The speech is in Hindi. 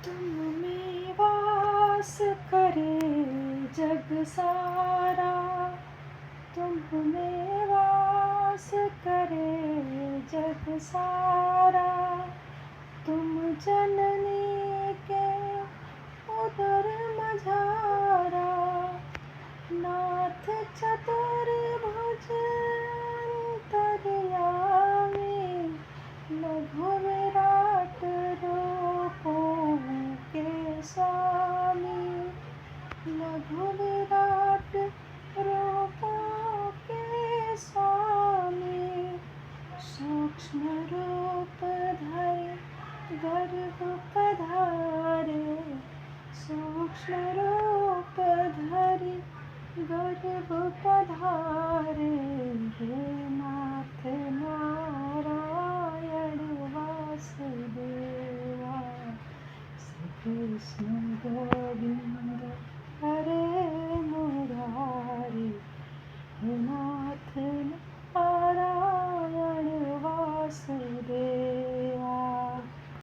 तुम में वास करे जग सारा, तुम में वास करे जग सारा। तुम जननी के उदर मझारा, नाथ चतुर्भुज अंतर्यामी। लघु विराट रूपों के स्वामी, लघु विराट रूपों के स्वामी। सूक्ष्म रूप धरे गर्भ पधारे, सूक्ष्म रूप धरि गर्भ पधारे। हे नाथ नारायण वासुदेवा, श्री कृष्ण